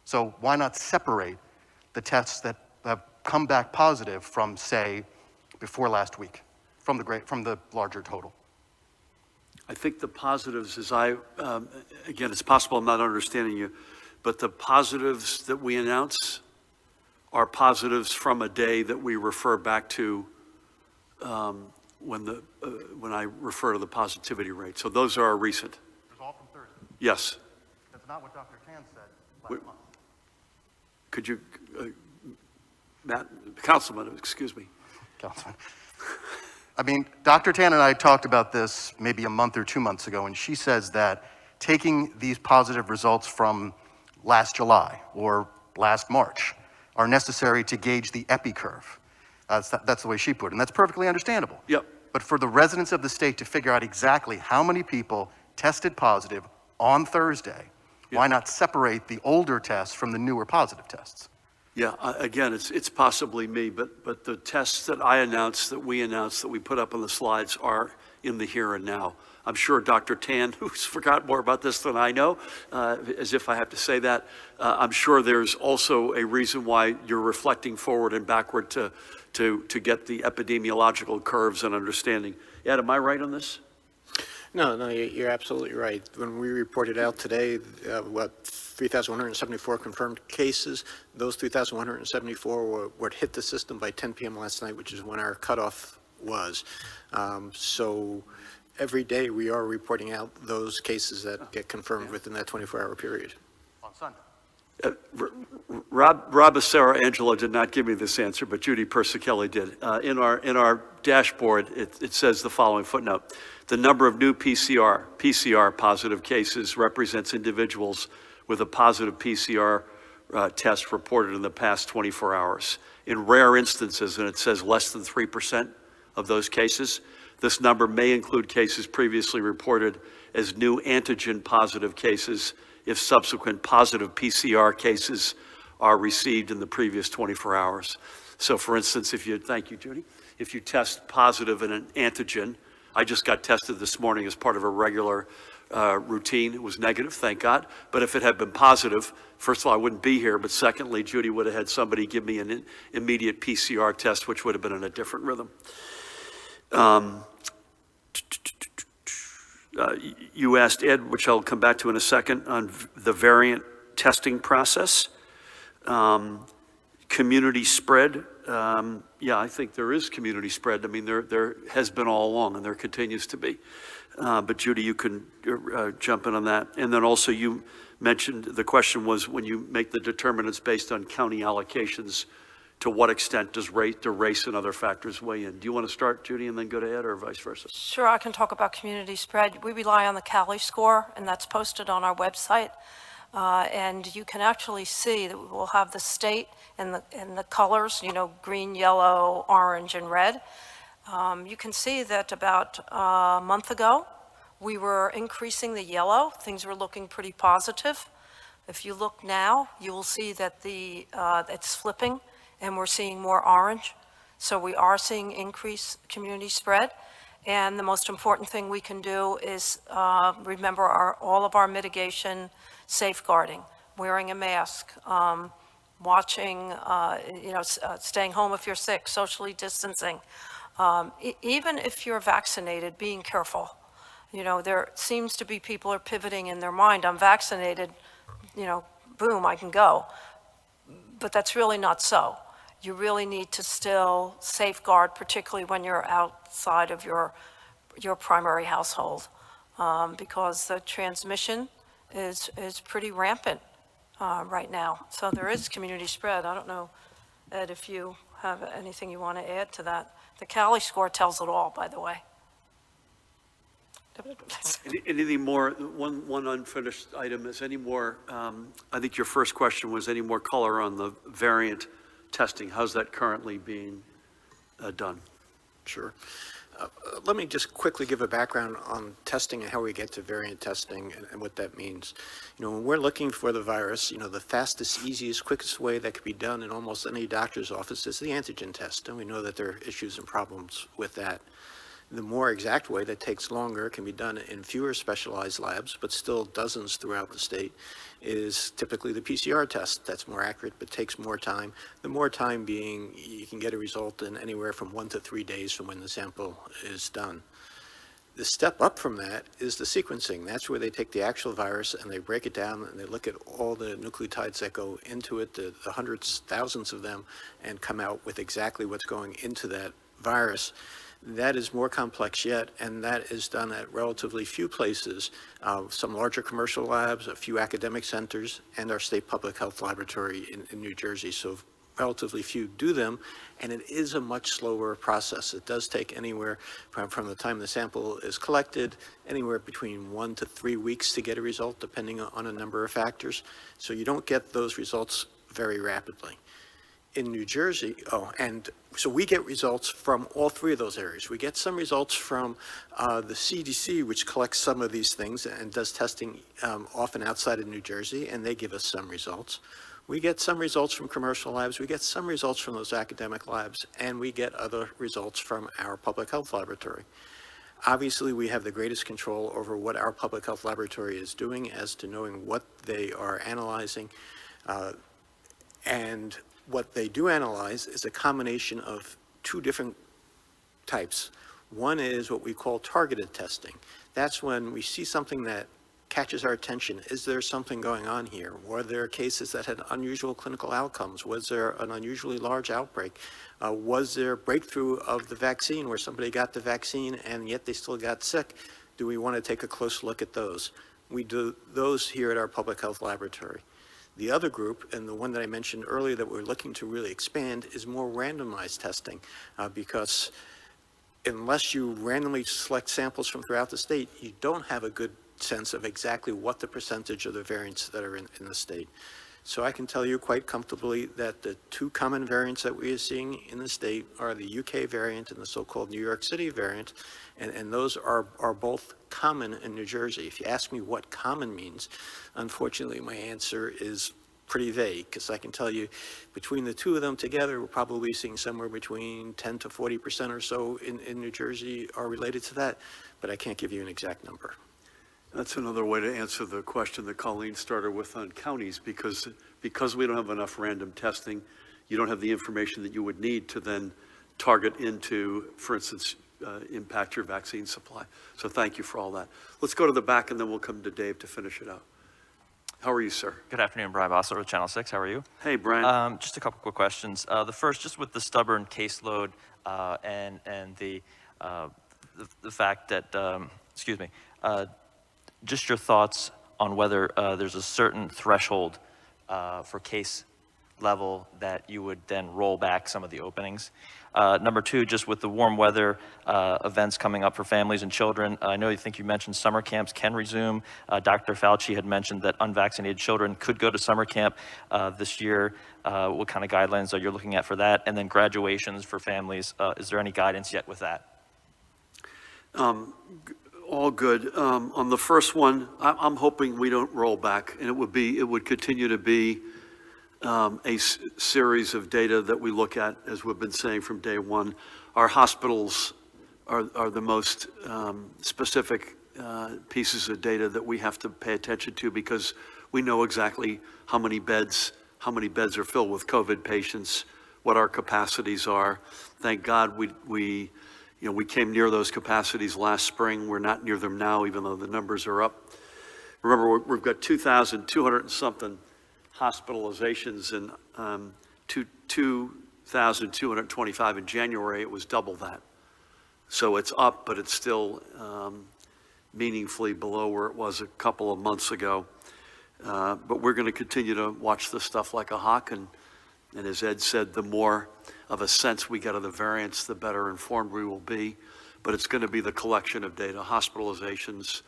So why not separate the tests that have come back positive from, say, before last week, from the larger total? I think the positives is again, it's possible I'm not understanding you, but the positives that we announce are positives from a day that we refer back to when I refer to the positivity rate. So those are recent. It's all from Thursday. Yes. That's not what Dr. Tan said Wait. last month. Could you, Matt, Councilman, excuse me. Councilman. I mean, Dr. Tan and I talked about this maybe a month or 2 months ago, and she says that taking these positive results from last July or last March are necessary to gauge the epi curve. That's the way she put it, and that's perfectly understandable. Yep. But for the residents of the state to figure out exactly how many people tested positive on Thursday, why not separate the older tests from the newer positive tests? Yeah, again, it's possibly me, but the tests that I announced, that we announced, that we put up on the slides are in the here and now. I'm sure Dr. Tan, who's forgot more about this than I know, as if I have to say that, I'm sure there's also a reason why you're reflecting forward and backward to get the epidemiological curves and understanding. Ed, am I right on this? No, you're absolutely right. When we reported out today, 3,174 confirmed cases, those 3,174 were hit the system by 10 p.m. last night, which is when our cutoff was. So every day we are reporting out those cases that get confirmed within that 24-hour period. On Sunday. Rob Becerra Angelo did not give me this answer, but Judy Persicelli did. In our dashboard, it says the following footnote: the number of new PCR positive cases represents individuals with a positive PCR test reported in the past 24 hours. In rare instances, and it says less than 3% of those cases, this number may include cases previously reported as new antigen positive cases if subsequent positive PCR cases are received in the previous 24 hours. So for instance, thank you, Judy, if you test positive in an antigen, I just got tested this morning as part of a regular routine. It was negative, thank God. But if it had been positive, first of all, I wouldn't be here. But secondly, Judy would have had somebody give me an immediate PCR test, which would have been in a different rhythm. You asked Ed, which I'll come back to in a second, on the variant testing process. Community spread. Yeah, I think there is community spread. I mean, there has been all along, and there continues to be. But Judy, you can jump in on that. And then also you mentioned, the question was, when you make the determinants based on county allocations, to what extent does race and other factors weigh in? Do you want to start, Judy, and then go to Ed, or vice versa? Sure, I can talk about community spread. We rely on the Cali score, and that's posted on our website. And you can actually see that we will have the state and the colors, green, yellow, orange, and red. You can see that about a month ago, we were increasing the yellow. Things were looking pretty positive. If you look now, you will see that it's flipping, and we're seeing more orange. So we are seeing increased community spread. And the most important thing we can do is remember all of our mitigation safeguarding, wearing a mask, watching, staying home if you're sick, socially distancing. Even if you're vaccinated, being careful. There seems to be people are pivoting in their mind, I'm vaccinated, boom, I can go. But that's really not so. You really need to still safeguard, particularly when you're outside of your primary household, because the transmission is pretty rampant right now. So there is community spread. I don't know, Ed, if you have anything you want to add to that. The Cali score tells it all, by the way. Anything more, one unfinished item, is any more, I think your first question was any more color on the variant testing? How's that currently being done? Sure. Let me just quickly give a background on testing and how we get to variant testing and what that means. When we're looking for the virus, the fastest, easiest, quickest way that could be done in almost any doctor's office is the antigen test, and we know that there are issues and problems with that. The more exact way that takes longer, can be done in fewer specialized labs, but still dozens throughout the state, is typically the PCR test. That's more accurate, but takes more time. The more time being, you can get a result in anywhere from 1 to 3 days from when the sample is done. The step up from that is the sequencing. That's where they take the actual virus and they break it down and they look at all the nucleotides that go into it, the hundreds, thousands of them, and come out with exactly what's going into that virus. That is more complex yet, and that is done at relatively few places, some larger commercial labs, a few academic centers, and our state public health laboratory in New Jersey. So relatively few do them, and it is a much slower process. It does take anywhere from the time the sample is collected, anywhere between 1 to 3 weeks to get a result, depending on a number of factors. So you don't get those results very rapidly. In New Jersey, and so we get results from all three of those areas. We get some results from the CDC, which collects some of these things and does testing often outside of New Jersey, and they give us some results. We get some results from commercial labs, we get some results from those academic labs, and we get other results from our public health laboratory. Obviously, we have the greatest control over what our public health laboratory is doing as to knowing what they are analyzing, and what they do analyze is a combination of two different types. One is what we call targeted testing. That's when we see something that catches our attention. Is there something going on here? Were there cases that had unusual clinical outcomes? Was there an unusually large outbreak? Was there breakthrough of the vaccine where somebody got the vaccine and yet they still got sick? Do we want to take a close look at those? We do those here at our public health laboratory. The other group, and the one that I mentioned earlier that we're looking to really expand, is more randomized testing, because unless you randomly select samples from throughout the state, you don't have a good sense of exactly what the percentage of the variants that are in the state. So I can tell you quite comfortably that the two common variants that we are seeing in the state are the UK variant and the so-called New York City variant, and those are both common in New Jersey. If you ask me what common means, unfortunately my answer is pretty vague, because I can tell you between the two of them together, we're probably seeing somewhere between 10 to 40% or so in New Jersey are related to that, but I can't give you an exact number. That's another way to answer the question that Colleen started with on counties, because we don't have enough random testing, you don't have the information that you would need to then target into, for instance, impact your vaccine supply. So thank you for all that. Let's go to the back and then we'll come to Dave to finish it out. How are you, sir? Good afternoon, Brian Bossler with Channel 6. How are you? Hey, Brian. Just a couple quick questions. The first, just with the stubborn caseload and the fact that, just your thoughts on whether there's a certain threshold for case level that you would then roll back some of the openings. Number two, just with the warm weather events coming up for families and children, I know you mentioned summer camps can resume. Dr. Fauci had mentioned that unvaccinated children could go to summer camp this year. What kind of guidelines are you looking at for that? And then graduations for families, is there any guidance yet with that? All good. On the first one, I'm hoping we don't roll back, and it would continue to be series of data that we look at, as we've been saying from day one. Our hospitals are the most specific pieces of data that we have to pay attention to, because we know exactly how many beds are filled with COVID patients, what our capacities are. Thank God we came near those capacities last spring. We're not near them now, even though the numbers are up. Remember, we've got 2,200 and something hospitalizations and 2,225 in January. It was double that. So it's up, but it's still meaningfully below where it was a couple of months ago. But we're going to continue to watch this stuff like a hawk. And as Ed said, the more of a sense we get of the variants, the better informed we will be. But it's going to be the collection of data, hospitalizations,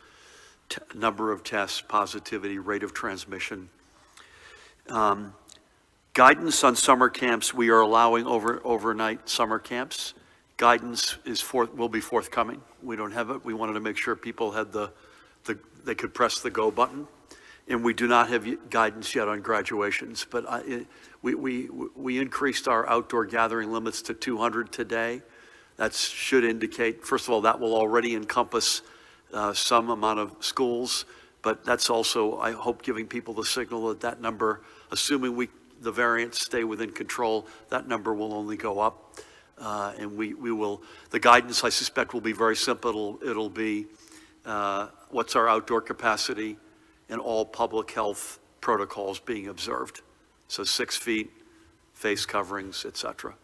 number of tests, positivity, rate of transmission. Guidance on summer camps. We are allowing overnight summer camps. Guidance will be forthcoming. We don't have it. We wanted to make sure people had they could press the go button. And we do not have guidance yet on graduations, but we increased our outdoor gathering limits to 200 today. That should indicate, first of all, that will already encompass some amount of schools, but that's also, I hope, giving people the signal that number, assuming the variants stay within control, that number will only go up. And we will, the guidance I suspect will be very simple. It'll be what's our outdoor capacity and all public health protocols being observed. So 6 feet, face coverings, et cetera.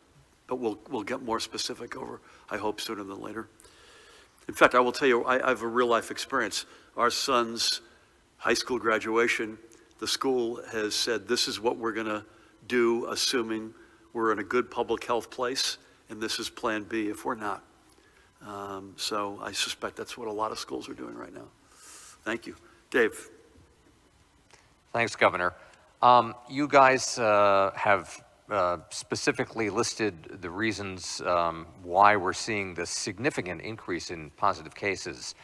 But we'll get more specific over, I hope, sooner than later. In fact, I will tell you, I have a real life experience. Our son's high school graduation, the school has said, this is what we're gonna do, assuming we're in a good public health place, and this is plan B if we're not. So I suspect that's what a lot of schools are doing right now. Thank you. Dave. Thanks, Governor. You guys have specifically listed the reasons why we're seeing this significant increase in positive cases.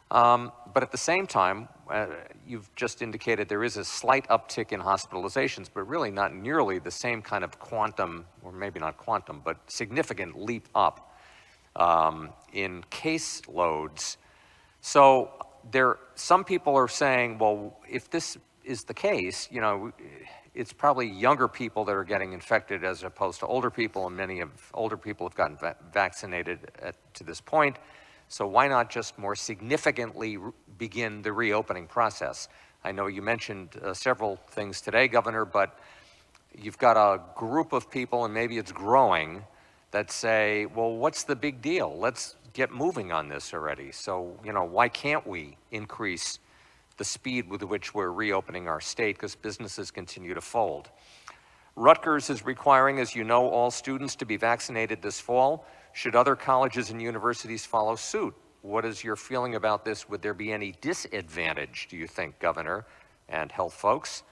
But at the same time, you've just indicated there is a slight uptick in hospitalizations, but really not nearly the same kind of quantum, or maybe not quantum, but significant leap up in case loads. So some people are saying, well, if this is the case, it's probably younger people that are getting infected as opposed to older people, and many of older people have gotten vaccinated to this point. So why not just more significantly begin the reopening process? I know you mentioned several things today, Governor, but you've got a group of people, and maybe it's growing, that say, well, what's the big deal? Let's get moving on this already. So, why can't we increase the speed with which we're reopening our state, because businesses continue to fold? Rutgers is requiring, as you know, all students to be vaccinated this fall. Should other colleges and universities follow suit? What is your feeling about this? Would there be any disadvantage, do you think, Governor and health folks?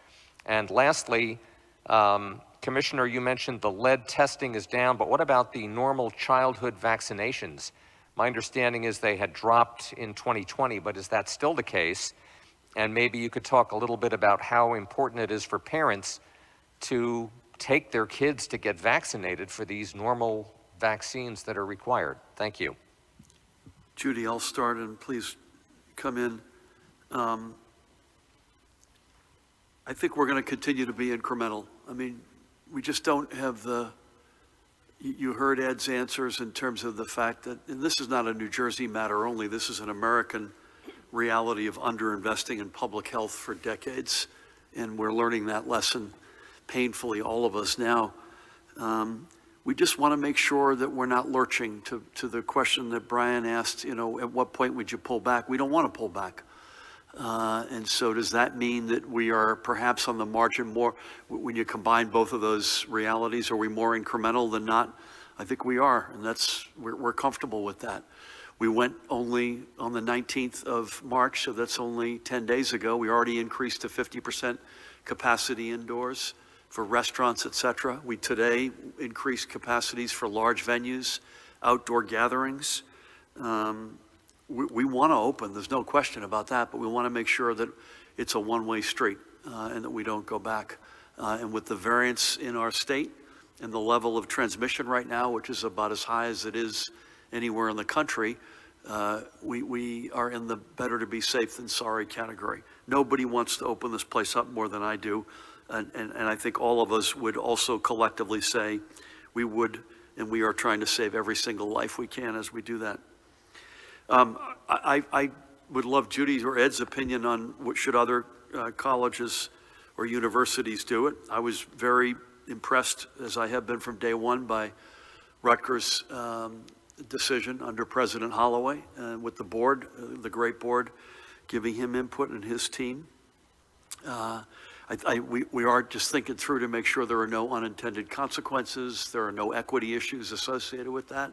And lastly, Commissioner, you mentioned the lead testing is down, but what about the normal childhood vaccinations? My understanding is they had dropped in 2020, but is that still the case? And maybe you could talk a little bit about how important it is for parents to take their kids to get vaccinated for these normal vaccines that are required. Thank you. Judy, I'll start, and please come in. I think we're going to continue to be incremental. I mean, we just don't have you heard Ed's answers in terms of the fact that, and this is not a New Jersey matter only, this is an American reality of underinvesting in public health for decades, and we're learning that lesson painfully, all of us now. We just want to make sure that we're not lurching to the question that Brian asked, at what point would you pull back? We don't want to pull back. And so does that mean that we are perhaps on the margin more, when you combine both of those realities, are we more incremental than not? I think we are, and we're comfortable with that. We went only on the 19th of March, so that's only 10 days ago. We already increased to 50% capacity indoors for restaurants, et cetera. We today increased capacities for large venues, outdoor gatherings. We want to open, there's no question about that, but we want to make sure that it's a one-way street and that we don't go back. And with the variance in our state and the level of transmission right now, which is about as high as it is anywhere in the country, we are in the better to be safe than sorry category. Nobody wants to open this place up more than I do. And I think all of us would also collectively say we would, and we are trying to save every single life we can as we do that. I would love Judy's or Ed's opinion on what should other colleges or universities do it. I was very impressed, as I have been from day one, by Rutgers' decision under President Holloway and with the board, the great board, giving him input and his team. We are just thinking through to make sure there are no unintended consequences. There are no equity issues associated with that.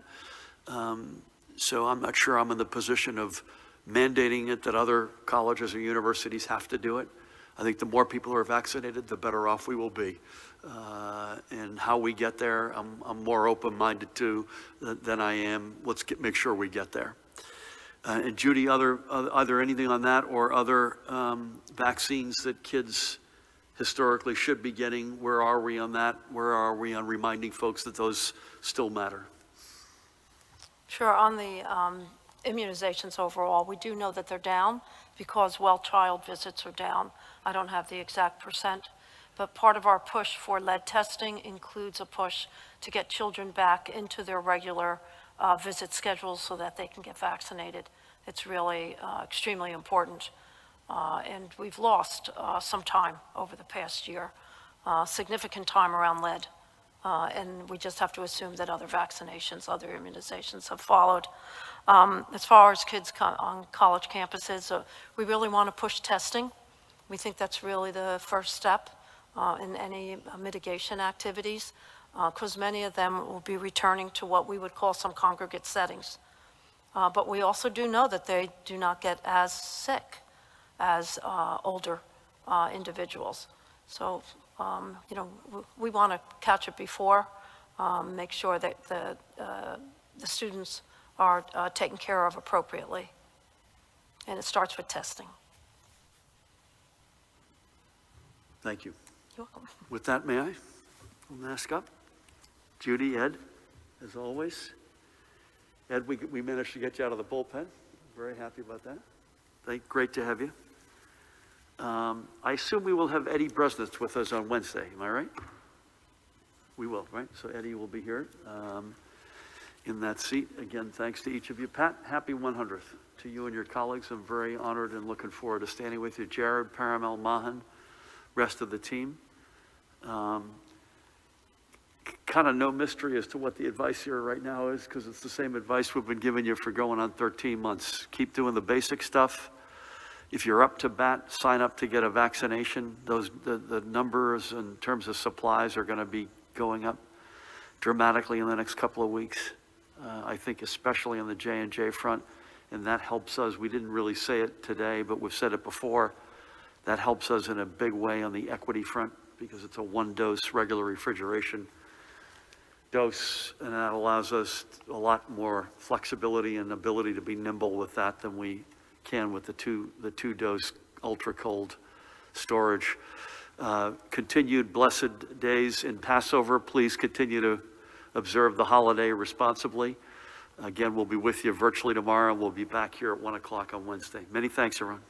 So I'm not sure I'm in the position of mandating it that other colleges or universities have to do it. I think the more people are vaccinated, the better off we will be. And how we get there, I'm more open-minded to than I am. Let's make sure we get there. And Judy, are there anything on that or other vaccines that kids historically should be getting? Where are we on that? Where are we on reminding folks that those still matter? Sure, on the immunizations overall, we do know that they're down because well-child visits are down. I don't have the exact percent, but part of our push for lead testing includes a push to get children back into their regular visit schedules so that they can get vaccinated. It's really extremely important. And we've lost some time over the past year, significant time around lead. And we just have to assume that other vaccinations, other immunizations have followed. As far as kids on college campuses, we really want to push testing. We think that's really the first step in any mitigation activities, because many of them will be returning to what we would call some congregate settings. But we also do know that they do not get as sick as older individuals. So, we want to catch it before, make sure that the students are taken care of appropriately. And it starts with testing. Thank you. You're welcome. With that, may I mask up? Judy, Ed, as always. Ed, we managed to get you out of the bullpen. Very happy about that. Great to have you. I assume we will have Eddie Bresnitz with us on Wednesday. Am I right? We will, right? So Eddie will be here in that seat. Again, thanks to each of you. Pat, happy 100th to you and your colleagues. I'm very honored and looking forward to standing with you. Jared, Paramel, Mahan, rest of the team. Kind of no mystery as to what the advice here right now is, because it's the same advice we've been giving you for going on 13 months. Keep doing the basic stuff. If you're up to bat, sign up to get a vaccination. The numbers in terms of supplies are going to be going up dramatically in the next couple of weeks. I think especially on the J&J front, and that helps us. We didn't really say it today, but we've said it before. That helps us in a big way on the equity front because it's a one-dose regular refrigeration dose, and that allows us a lot more flexibility and ability to be nimble with that than we can with the two-dose ultra-cold storage. Continued blessed days in Passover. Please continue to observe the holiday responsibly. Again, we'll be with you virtually tomorrow. We'll be back here at 1 o'clock on Wednesday. Many thanks, everyone.